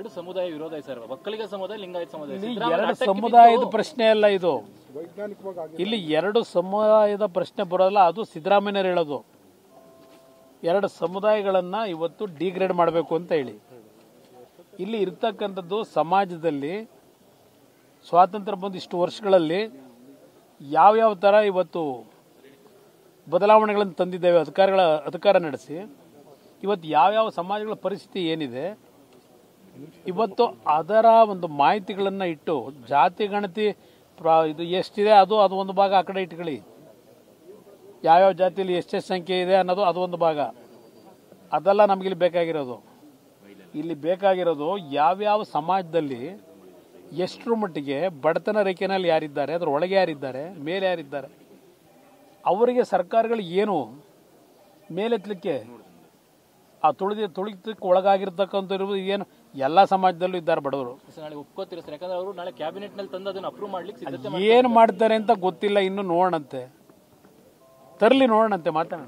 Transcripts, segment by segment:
ಎರಡು ಸಮುದಾಯ ವಿರೋಧ ಸರ್, ಒಕ್ಕಲಿಗ ಸಮುದಾಯ, ಲಿಂಗಾಯತ ಸಮುದಾಯ. ಎರಡು ಸಮುದಾಯದ ಪ್ರಶ್ನೆ ಅಲ್ಲ ಇದು. ಇಲ್ಲಿ ಎರಡು ಸಮುದಾಯದ ಪ್ರಶ್ನೆ ಬರೋಲ್ಲ, ಅದು ಸಿದ್ದರಾಮಯ್ಯರು ಹೇಳೋದು. ಎರಡು ಸಮುದಾಯಗಳನ್ನ ಇವತ್ತು ಡಿಗ್ರೇಡ್ ಮಾಡಬೇಕು ಅಂತ ಹೇಳಿ. ಇಲ್ಲಿ ಇರ್ತಕ್ಕಂಥದ್ದು ಸಮಾಜದಲ್ಲಿ ಸ್ವಾತಂತ್ರ್ಯ ಬಂದ ಇಷ್ಟು ವರ್ಷಗಳಲ್ಲಿ ಯಾವ್ಯಾವ ಥರ ಇವತ್ತು ಬದಲಾವಣೆಗಳನ್ನು ತಂದಿದ್ದೇವೆ, ಅಧಿಕಾರ ನಡೆಸಿ ಇವತ್ತು ಯಾವ್ಯಾವ ಸಮಾಜಗಳ ಪರಿಸ್ಥಿತಿ ಏನಿದೆ, ಇವತ್ತು ಅದರ ಒಂದು ಮಾಹಿತಿಗಳನ್ನು ಇಟ್ಟು ಜಾತಿ ಗಣತಿ ಇದು ಎಷ್ಟಿದೆ ಅದು ಒಂದು ಭಾಗ ಆ ಕಡೆ ಇಟ್ಕೊಳ್ಳಿ, ಯಾವ್ಯಾವ ಜಾತಿಯಲ್ಲಿ ಎಷ್ಟೆಷ್ಟು ಸಂಖ್ಯೆ ಇದೆ ಅನ್ನೋದು ಅದು ಒಂದು ಭಾಗ. ಅದೆಲ್ಲ ನಮಗಿಲ್ಲಿ ಬೇಕಾಗಿರೋದು. ಇಲ್ಲಿ ಬೇಕಾಗಿರೋದು ಯಾವ್ಯಾವ ಸಮಾಜದಲ್ಲಿ ಎಷ್ಟರ ಮಟ್ಟಿಗೆ ಬಡತನ ರೇಖೆನಲ್ಲಿ ಯಾರಿದ್ದಾರೆ, ಅದರ ಒಳಗೆ ಯಾರಿದ್ದಾರೆ, ಮೇಲೆ ಯಾರಿದ್ದಾರೆ, ಅವರಿಗೆ ಸರ್ಕಾರಗಳು ಏನು ಮೇಲೆತ್ತಲಿಕ್ಕೆ ಆ ತುಳಿತಕ್ಕೆ ಒಳಗಾಗಿರ್ತಕ್ಕಂಥವ್ರು ಏನು ಎಲ್ಲ ಸಮಾಜದಲ್ಲೂ ಇದ್ದಾರೆ ಬಡವರು. ನಾಳೆ ಒಪ್ಕೋತೀರ ಸರ್? ಯಾಕಂದ್ರೆ ಅವರು ನಾಳೆ ಕ್ಯಾಬಿನೆಟ್ ನಲ್ಲಿ ತಂದು ಅದನ್ನು ಅಪ್ರೂವ್ ಮಾಡ್ಲಿಕ್ಕೆ ಏನು ಮಾಡ್ತಾರೆ ಅಂತ ಗೊತ್ತಿಲ್ಲ, ಇನ್ನು ನೋಡೋಣಂತೆ, ತರಲಿ ನೋಡೋಣಂತೆ, ಮಾತಾಡೋಣ.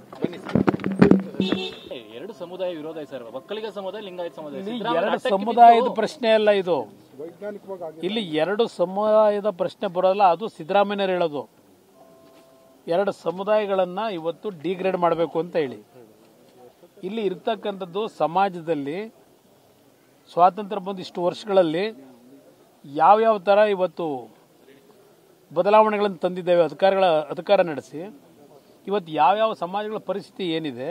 ಎರಡು ಸಮುದಾಯ ವಿರೋಧ ಸರ್, ಒಕ್ಕಲಿಗ ಸಮುದಾಯ, ಲಿಂಗಾಯತ ಸಮುದಾಯ. ಎರಡು ಸಮುದಾಯದ ಪ್ರಶ್ನೆ ಅಲ್ಲ ಇದು. ಇಲ್ಲಿ ಎರಡು ಸಮುದಾಯದ ಪ್ರಶ್ನೆ ಬರೋಲ್ಲ, ಅದು ಸಿದ್ದರಾಮಯ್ಯರು ಹೇಳೋದು. ಎರಡು ಸಮುದಾಯಗಳನ್ನ ಇವತ್ತು ಡಿಗ್ರೇಡ್ ಮಾಡಬೇಕು ಅಂತ ಹೇಳಿ. ಇಲ್ಲಿ ಇರ್ತಕ್ಕಂಥದ್ದು ಸಮಾಜದಲ್ಲಿ ಸ್ವಾತಂತ್ರ್ಯ ಬಂದ ಇಷ್ಟು ವರ್ಷಗಳಲ್ಲಿ ಯಾವ್ಯಾವ ಥರ ಇವತ್ತು ಬದಲಾವಣೆಗಳನ್ನು ತಂದಿದ್ದೇವೆ, ಅಧಿಕಾರ ನಡೆಸಿ ಇವತ್ತು ಯಾವ್ಯಾವ ಸಮಾಜಗಳ ಪರಿಸ್ಥಿತಿ ಏನಿದೆ,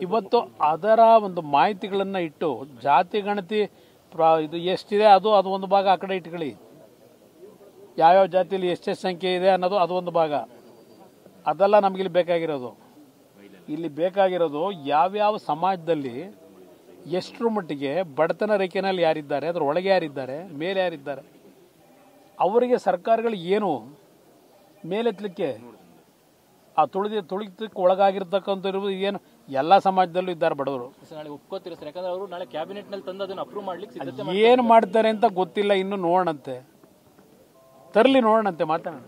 ಇವತ್ತು ಅದರ ಒಂದು ಮಾಹಿತಿಗಳನ್ನು ಇಟ್ಟು ಜಾತಿ ಗಣತಿ ಇದು ಎಷ್ಟಿದೆ ಅದು ಒಂದು ಭಾಗ ಆ ಕಡೆ ಇಟ್ಕೊಳ್ಳಿ, ಯಾವ್ಯಾವ ಜಾತಿಯಲ್ಲಿ ಎಷ್ಟೆಷ್ಟು ಸಂಖ್ಯೆ ಇದೆ ಅನ್ನೋದು ಅದು ಒಂದು ಭಾಗ. ಅದೆಲ್ಲ ನಮಗಿಲ್ಲಿ ಬೇಕಾಗಿರೋದು. ಇಲ್ಲಿ ಬೇಕಾಗಿರೋದು ಯಾವ್ಯಾವ ಸಮಾಜದಲ್ಲಿ ಎಷ್ಟರ ಮಟ್ಟಿಗೆ ಬಡತನ ರೇಖೆನಲ್ಲಿ ಯಾರಿದ್ದಾರೆ, ಅದರ ಒಳಗೆ ಯಾರಿದ್ದಾರೆ, ಮೇಲೆ ಯಾರಿದ್ದಾರೆ, ಅವರಿಗೆ ಸರ್ಕಾರಗಳು ಏನು ಮೇಲೆತ್ತಲಿಕ್ಕೆ ಆ ತುಳಿತಕ್ಕೆ ಒಳಗಾಗಿರ್ತಕ್ಕಂಥವ್ರು ಏನು ಎಲ್ಲ ಸಮಾಜದಲ್ಲೂ ಇದ್ದಾರೆ ಬಡವರು. ನಾಳೆ ಒಪ್ಕೋತೀರ ಸರ್? ಯಾಕಂದ್ರೆ ಅವರು ನಾಳೆ ಕ್ಯಾಬಿನೆಟ್ ನಲ್ಲಿ ತಂದು ಅದನ್ನು ಅಪ್ರೂವ್ ಮಾಡ್ಲಿಕ್ಕೆ ಏನು ಮಾಡ್ತಾರೆ ಅಂತ ಗೊತ್ತಿಲ್ಲ, ಇನ್ನು ನೋಡೋಣಂತೆ, ತರಲಿ ನೋಡೋಣಂತೆ, ಮಾತಾಡೋಣ.